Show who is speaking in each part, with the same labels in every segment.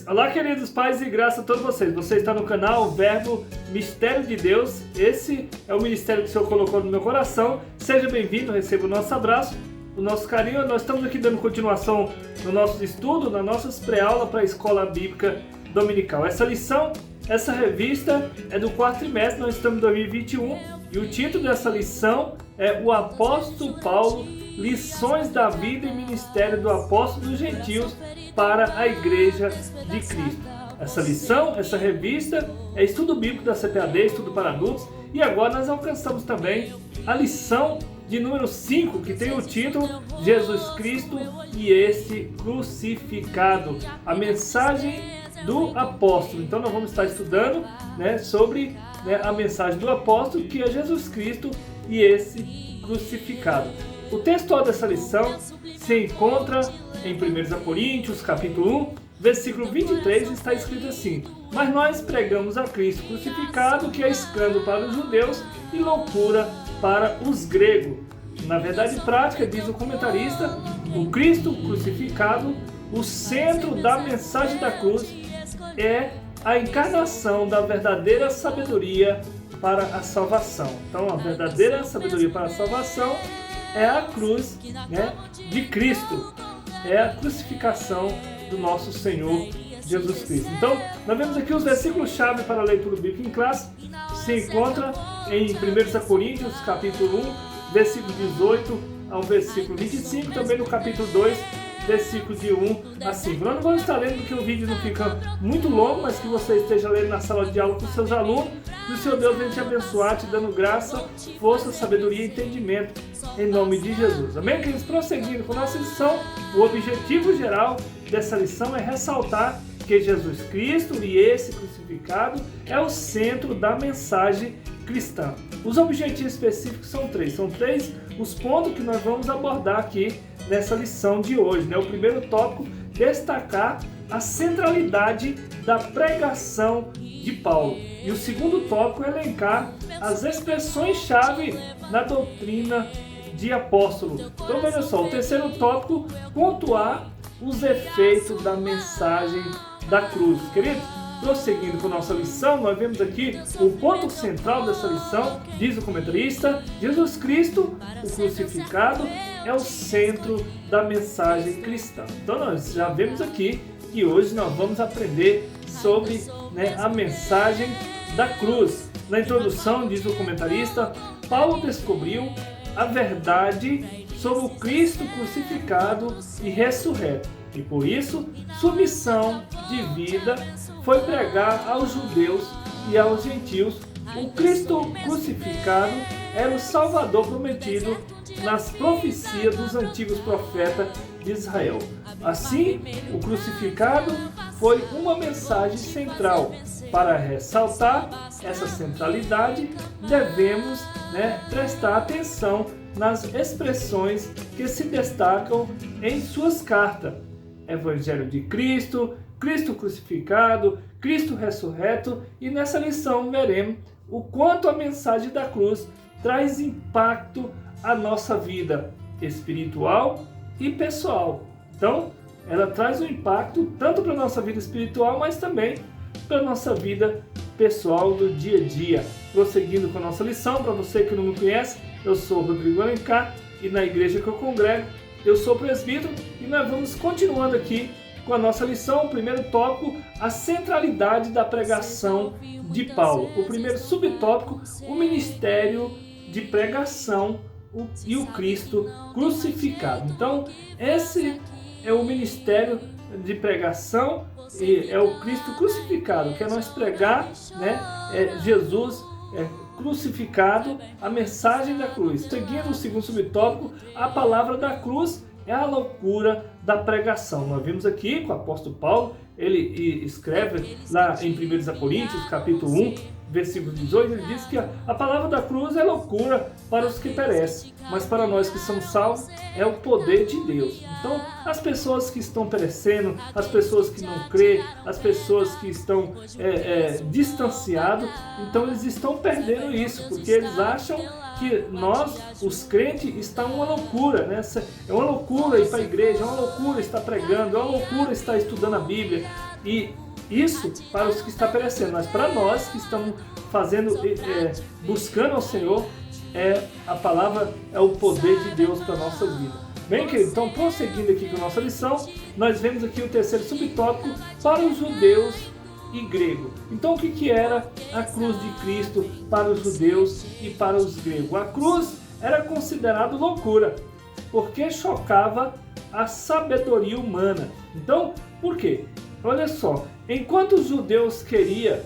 Speaker 1: Olá, queridos pais e graça a todos vocês. Você está no canal Verbo Mistério de Deus. Esse é o ministério que o Senhor colocou no meu coração. Seja bem-vindo, receba o nosso abraço, o nosso carinho. Nós estamos aqui dando continuação no nosso estudo, nas nossas pré-aulas para a Escola Bíblica Dominical. Essa lição, essa revista é do quarto trimestre, nós estamos em 2021 e o título dessa lição é O Apóstolo Paulo, Lições da Vida e Ministério do Apóstolo dos Gentios para a Igreja de Cristo. Essa lição, essa revista é estudo bíblico da CPAD, estudo para adultos, e agora nós alcançamos também a lição de número 5, que tem o título Jesus Cristo e esse crucificado, a mensagem do apóstolo. Então nós vamos estar estudando sobre a mensagem do apóstolo, que é Jesus Cristo e esse crucificado. O texto dessa lição se encontra em 1 Coríntios, capítulo 1, versículo 23, está escrito assim: Mas nós pregamos a Cristo crucificado, que é escândalo para os judeus e loucura para os gregos. Na verdade prática, diz o comentarista, o Cristo crucificado, o centro da mensagem da cruz, é a encarnação da verdadeira sabedoria para a salvação. Então, a verdadeira sabedoria para a salvação é a cruz de Cristo, é a crucificação do nosso Senhor Jesus Cristo. Então, nós vemos aqui os versículos-chave para a leitura bíblica em classe, se encontra em 1 Coríntios, capítulo 1, versículo 18 ao versículo 25, também no capítulo 2, versículo de 1 a 5. Nós não vamos estar lendo porque o vídeo não fica muito longo, mas que você esteja lendo na sala de aula com seus alunos, e o Senhor Deus venha te abençoar, te dando graça, força, sabedoria e entendimento, em nome de Jesus. Amém? Queridos, prosseguindo com nossa lição, o objetivo geral dessa lição é ressaltar que Jesus Cristo e esse crucificado é o centro da mensagem cristã. Os objetivos específicos são três os pontos que nós vamos abordar aqui nessa lição de hoje. O primeiro tópico, destacar a centralidade da pregação de Paulo. E o segundo tópico, elencar as expressões-chave na doutrina de apóstolo. Então veja só, o terceiro tópico, pontuar os efeitos da mensagem da cruz. Querido, prosseguindo com nossa lição, nós vemos aqui o ponto central dessa lição, diz o comentarista, Jesus Cristo, o crucificado, é o centro da mensagem cristã. Então nós já vemos aqui que hoje nós vamos aprender sobre a mensagem da cruz. Na introdução, diz o comentarista, Paulo descobriu a verdade sobre o Cristo crucificado e ressurreto. E por isso, sua missão de vida foi pregar aos judeus e aos gentios. O Cristo crucificado era o Salvador prometido nas profecias dos antigos profetas de Israel. Assim, o crucificado foi uma mensagem central. Para ressaltar essa centralidade, devemos prestar atenção nas expressões que se destacam em suas cartas. Evangelho de Cristo, Cristo crucificado, Cristo ressurreto, e nessa lição veremos o quanto a mensagem da cruz traz impacto à nossa vida espiritual e pessoal. Então, ela traz um impacto tanto para a nossa vida espiritual, mas também para a nossa vida pessoal do dia a dia. Prosseguindo com a nossa lição, para você que não me conhece, eu sou Rodrigo Alencar e na igreja que eu congrego, eu sou presbítero, e nós vamos continuando aqui com a nossa lição. O primeiro tópico, a centralidade da pregação de Paulo. O primeiro subtópico, o ministério de pregação e o Cristo crucificado. Então, esse é o ministério de pregação e é o Cristo crucificado, que é nós pregar Jesus crucificado, a mensagem da cruz. Seguindo o segundo subtópico, a palavra da cruz é a loucura da pregação. Nós vimos aqui com o apóstolo Paulo, ele escreve lá em 1 Coríntios, capítulo 1, versículo 18, ele diz que a palavra da cruz é loucura para os que perecem, mas para nós que somos salvos é o poder de Deus. Então, as pessoas que estão perecendo, as pessoas que não creem, as pessoas que estão distanciadas, então eles estão perdendo isso, porque eles acham que nós, os crentes, está uma loucura, É uma loucura ir para a igreja, é uma loucura estar pregando, é uma loucura estar estudando a Bíblia, E isso para os que estão perecendo, mas para nós que estamos buscando ao Senhor, a palavra é o poder de Deus para a nossa vida. Bem, querido, então prosseguindo aqui com a nossa lição, nós vemos aqui o terceiro subtópico para os judeus e grego. Então o que era a cruz de Cristo para os judeus e para os gregos? A cruz era considerada loucura, porque chocava a sabedoria humana. Então, por quê? Olha só, enquanto os judeus queriam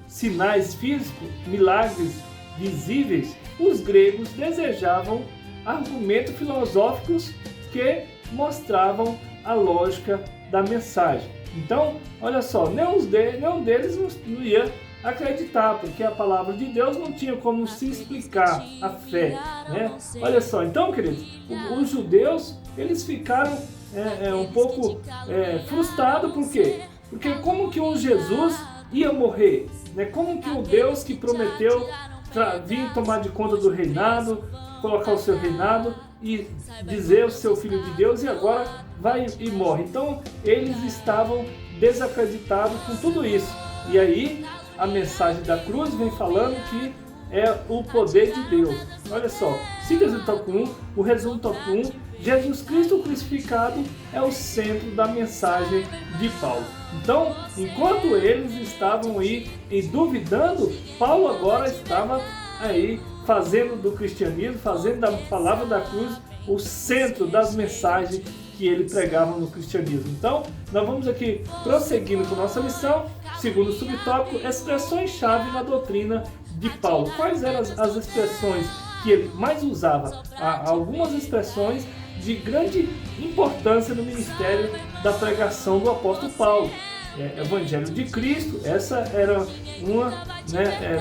Speaker 1: sinais físicos, milagres visíveis, os gregos desejavam argumentos filosóficos que mostravam a lógica da mensagem. Então, olha só, nenhum deles não ia acreditar, porque a palavra de Deus não tinha como se explicar a fé, né? Olha só, então, queridos, os judeus, eles ficaram um pouco frustrados, por quê? Porque como que um Jesus ia morrer, né? Como que o Deus que prometeu vir tomar de conta do reinado, colocar o seu reinado e dizer o seu filho de Deus, e agora vai e morre. Então eles estavam desacreditados com tudo isso. E aí a mensagem da cruz vem falando que é o poder de Deus. Olha só, síntese tópico 1, o resumo tópico 1, Jesus Cristo crucificado é o centro da mensagem de Paulo. Então, enquanto eles estavam aí duvidando, Paulo agora estava aí fazendo do cristianismo, fazendo da palavra da cruz o centro das mensagens que ele pregava no cristianismo. Então, nós vamos aqui prosseguindo com nossa lição, segundo subtópico, expressões-chave na doutrina de Paulo. Quais eram as expressões que ele mais usava? Há algumas expressões de grande importância no ministério da pregação do apóstolo Paulo. Evangelho de Cristo, essa era uma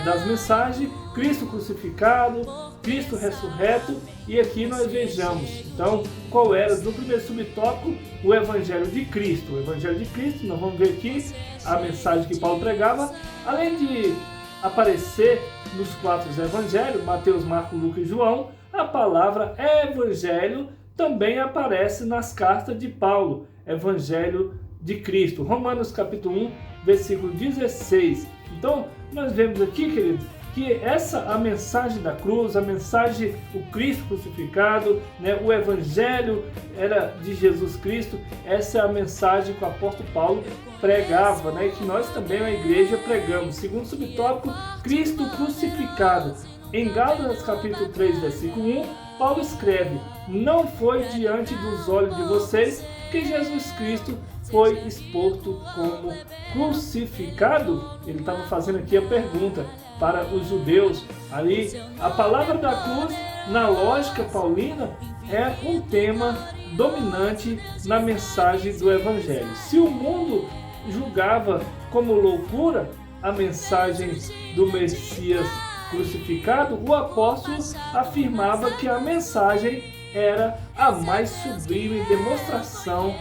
Speaker 1: das mensagens, Cristo crucificado, Cristo ressurreto, e aqui nós vejamos, então, qual era, no primeiro subtópico, o Evangelho de Cristo. O Evangelho de Cristo, nós vamos ver aqui a mensagem que Paulo pregava, além de aparecer nos 4 evangelhos, Mateus, Marcos, Lucas e João, a palavra Evangelho também aparece nas cartas de Paulo, Evangelho de Cristo. Romanos capítulo 1, versículo 16. Então, nós vemos aqui, queridos, que a mensagem da cruz, a mensagem do Cristo crucificado, o Evangelho era de Jesus Cristo, essa é a mensagem que o apóstolo Paulo pregava, e que nós também, na igreja, pregamos. Segundo subtópico, Cristo crucificado. Em Gálatas capítulo 3, versículo 1, Paulo escreve: não foi diante dos olhos de vocês que Jesus Cristo foi exposto como crucificado? Ele estava fazendo aqui a pergunta para os judeus. Ali, a palavra da cruz, na lógica paulina, é um tema dominante na mensagem do Evangelho. Se o mundo julgava como loucura a mensagem do Messias crucificado, o apóstolo afirmava que a mensagem era a mais sublime demonstração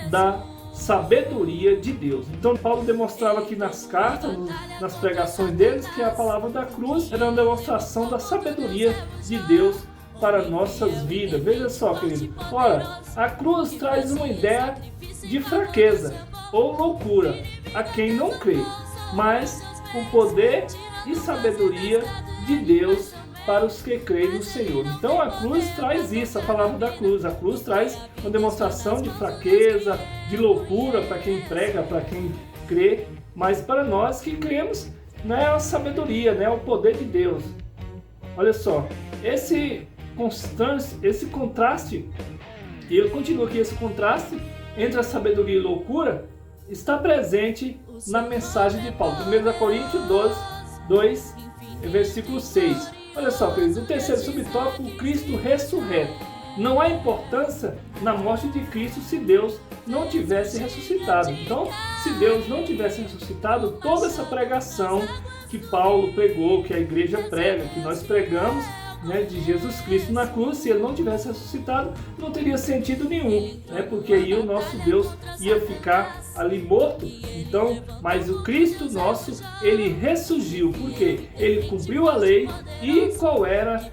Speaker 1: da sabedoria de Deus. Então Paulo demonstrava aqui nas cartas, nas pregações deles, que a palavra da cruz era uma demonstração da sabedoria de Deus para nossas vidas. Veja só, querido, ora, a cruz traz uma ideia de fraqueza ou loucura a quem não crê, mas o poder e sabedoria de Deus para os que creem no Senhor. Então a cruz traz isso, a palavra da cruz. A cruz traz uma demonstração de fraqueza, de loucura para quem prega, para quem crê, mas para nós que cremos, é a sabedoria, é o poder de Deus. Olha só, esse contraste, e ele continua aqui, esse contraste entre a sabedoria e loucura está presente na mensagem de Paulo. 1 Coríntios 2, versículo 6. Olha só, queridos, o terceiro subtópico, Cristo ressurreto. Não há importância na morte de Cristo se Deus não tivesse ressuscitado. Então, se Deus não tivesse ressuscitado, toda essa pregação que Paulo pregou, que a igreja prega, que nós pregamos, de Jesus Cristo na cruz, se ele não tivesse ressuscitado, não teria sentido nenhum, porque aí o nosso Deus ia ficar ali morto. Então, mas o Cristo nosso, ele ressurgiu, porque ele cumpriu a lei. E qual era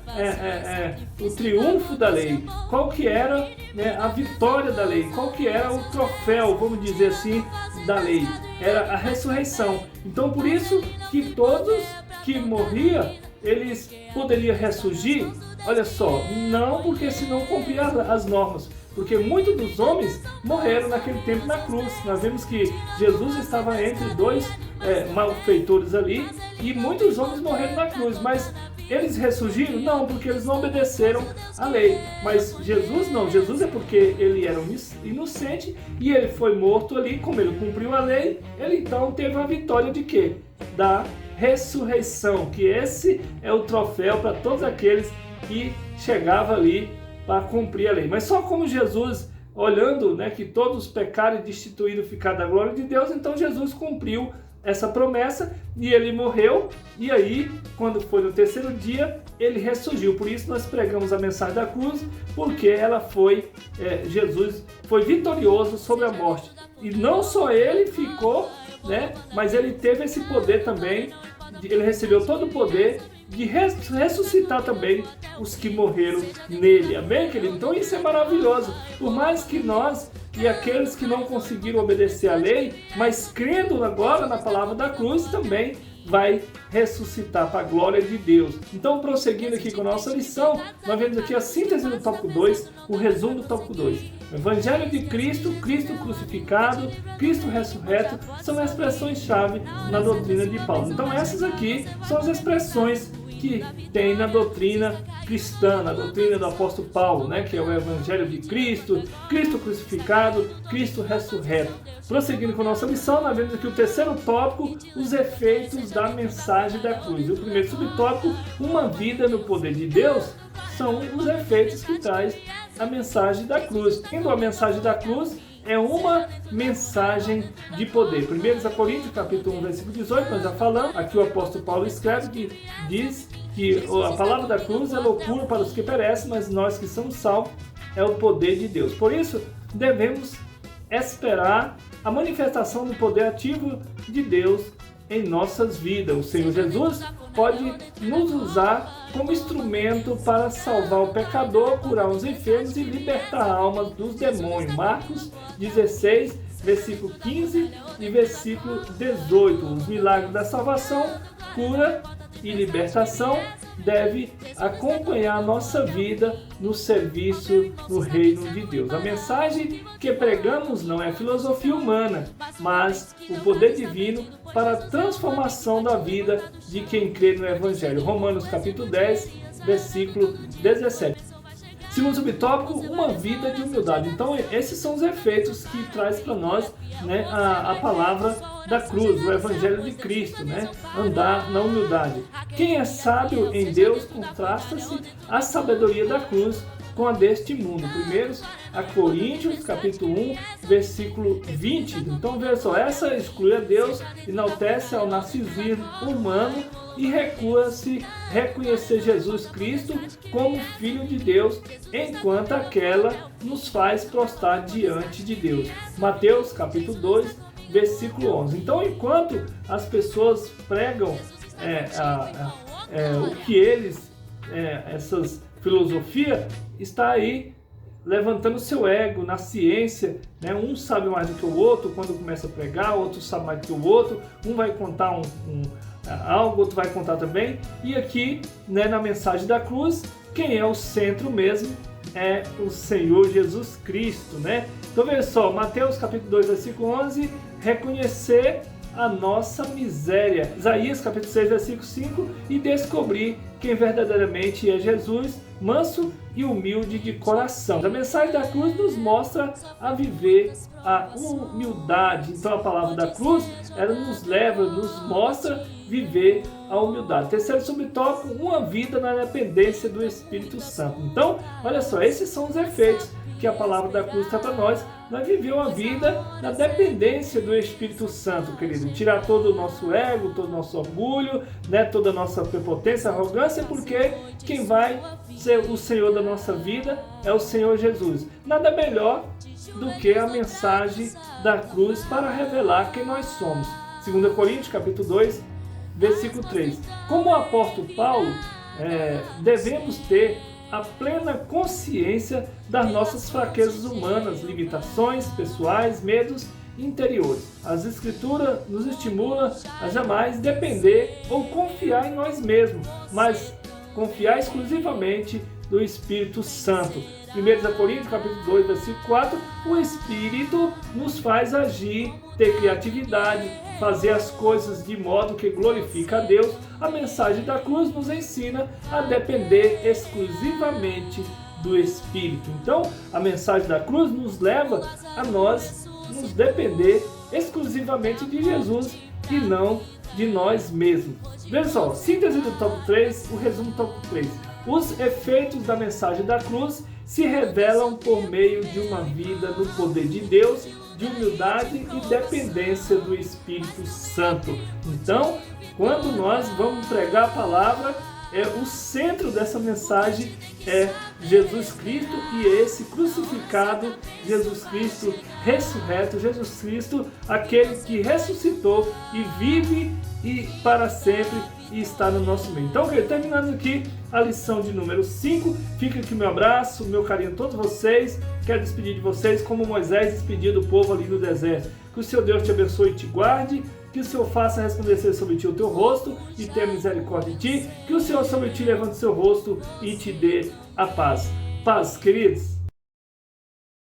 Speaker 1: o triunfo da lei? Qual que era a vitória da lei? Qual que era o troféu, vamos dizer assim, da lei, era a ressurreição. Então por isso que todos que morriam, eles poderiam ressurgir, olha só, não porque senão cumprir as normas, porque muitos dos homens morreram naquele tempo na cruz. Nós vemos que Jesus estava entre dois malfeitores ali, e muitos homens morreram na cruz, mas eles ressurgiram? Não, porque eles não obedeceram à lei. Mas Jesus não, Jesus é porque ele era inocente e ele foi morto ali, como ele cumpriu a lei, ele então teve a vitória de quê? Da ressurreição, que esse é o troféu para todos aqueles que chegavam ali para cumprir a lei. Mas só como Jesus, olhando, né, que todos pecaram e destituíram ficar da glória de Deus, então Jesus cumpriu essa promessa e ele morreu, e aí quando foi no terceiro dia ele ressurgiu. Por isso nós pregamos a mensagem da cruz, porque ela foi, Jesus foi vitorioso sobre a morte, e não só ele ficou, né, mas ele teve esse poder também, ele recebeu todo o poder de ressuscitar também os que morreram nele. Amém, querido? Então isso é maravilhoso. Por mais que nós e aqueles que não conseguiram obedecer à lei, mas crendo agora na palavra da cruz, também vai ressuscitar para a glória de Deus. Então, prosseguindo aqui com a nossa lição, nós vemos aqui a síntese do tópico 2, o resumo do tópico 2. O Evangelho de Cristo, Cristo crucificado, Cristo ressurreto, são expressões-chave na doutrina de Paulo. Então, essas aqui são as expressões que tem na doutrina cristã, na doutrina do apóstolo Paulo, né, que é o Evangelho de Cristo, Cristo crucificado, Cristo ressurreto. Prosseguindo com a nossa lição, nós vemos aqui o terceiro tópico, os efeitos da mensagem da cruz. E o primeiro subtópico, uma vida no poder de Deus, são os efeitos que traz a mensagem da cruz. Tendo a mensagem da cruz, é uma mensagem de poder. 1 Coríntios, capítulo 1, versículo 18, nós já falamos. Aqui o apóstolo Paulo escreve que diz que a palavra da cruz é loucura para os que perecem, mas nós que somos salvos é o poder de Deus. Por isso, devemos esperar a manifestação do poder ativo de Deus em nossas vidas. O Senhor Jesus pode nos usar como instrumento para salvar o pecador, curar os enfermos e libertar almas dos demônios. Marcos 16, versículo 15 e versículo 18. Os milagres da salvação, cura e libertação deve acompanhar a nossa vida no serviço no reino de Deus. A mensagem que pregamos não é filosofia humana, mas o poder divino para a transformação da vida de quem crê no Evangelho. Romanos capítulo 10, versículo 17. Segundo subtópico, uma vida de humildade. Então, esses são os efeitos que traz para nós, né, a palavra da cruz, o Evangelho de Cristo, né? Andar na humildade. Quem é sábio em Deus contrasta-se a sabedoria da cruz com a deste mundo. Primeiro, a Coríntios, capítulo 1, versículo 20. Então, veja só, essa exclui a Deus, enaltece ao narcisismo humano e recua-se reconhecer Jesus Cristo como Filho de Deus, enquanto aquela nos faz prostrar diante de Deus. Mateus, capítulo 2, versículo 11. Então, enquanto as pessoas pregam o que eles, essas filosofias, está aí levantando seu ego na ciência, né? Um sabe mais do que o outro quando começa a pregar, outro sabe mais do que o outro, um vai contar algo, outro vai contar também. E aqui, né, na mensagem da cruz, quem é o centro mesmo é o Senhor Jesus Cristo, né? Então veja só, Mateus capítulo 2, versículo 11, reconhecer a nossa miséria. Isaías capítulo 6, versículo 5, e descobrir quem verdadeiramente é Jesus, manso e humilde de coração. A mensagem da cruz nos mostra a viver a humildade. Então a palavra da cruz, ela nos leva, nos mostra viver a humildade. Terceiro subtópico, uma vida na dependência do Espírito Santo. Então, olha só, esses são os efeitos que a palavra da cruz está para nós. Nós vivemos uma vida na dependência do Espírito Santo, querido. Tirar todo o nosso ego, todo o nosso orgulho, né, toda a nossa prepotência, arrogância, porque quem vai ser o Senhor da nossa vida é o Senhor Jesus. Nada melhor do que a mensagem da cruz para revelar quem nós somos. 2 Coríntios, capítulo 2, versículo 3. Como o apóstolo Paulo, devemos ter a plena consciência das nossas fraquezas humanas, limitações pessoais, medos interiores. As Escrituras nos estimulam a jamais depender ou confiar em nós mesmos, mas confiar exclusivamente no Espírito Santo. 1 Coríntios capítulo 2, versículo 4, o Espírito nos faz agir, ter criatividade, fazer as coisas de modo que glorifica a Deus. A mensagem da cruz nos ensina a depender exclusivamente do Espírito. Então, a mensagem da cruz nos leva a nós nos depender exclusivamente de Jesus e não de nós mesmos. Veja só, síntese do tópico 3, o resumo do tópico 3. Os efeitos da mensagem da cruz se revelam por meio de uma vida no poder de Deus, de humildade e dependência do Espírito Santo. Então, quando nós vamos pregar a palavra, o centro dessa mensagem é Jesus Cristo e esse crucificado, Jesus Cristo ressurreto, Jesus Cristo, aquele que ressuscitou e vive e para sempre e está no nosso meio. Então, terminando aqui a lição de número 5, fica aqui meu abraço, meu carinho a todos vocês. Quero despedir de vocês como Moisés despediu do povo ali no deserto. Que o Senhor Deus te abençoe e te guarde, que o Senhor faça resplandecer sobre ti o teu rosto e tenha misericórdia de ti, que o Senhor sobre ti levante o seu rosto e te dê a paz. Paz, queridos.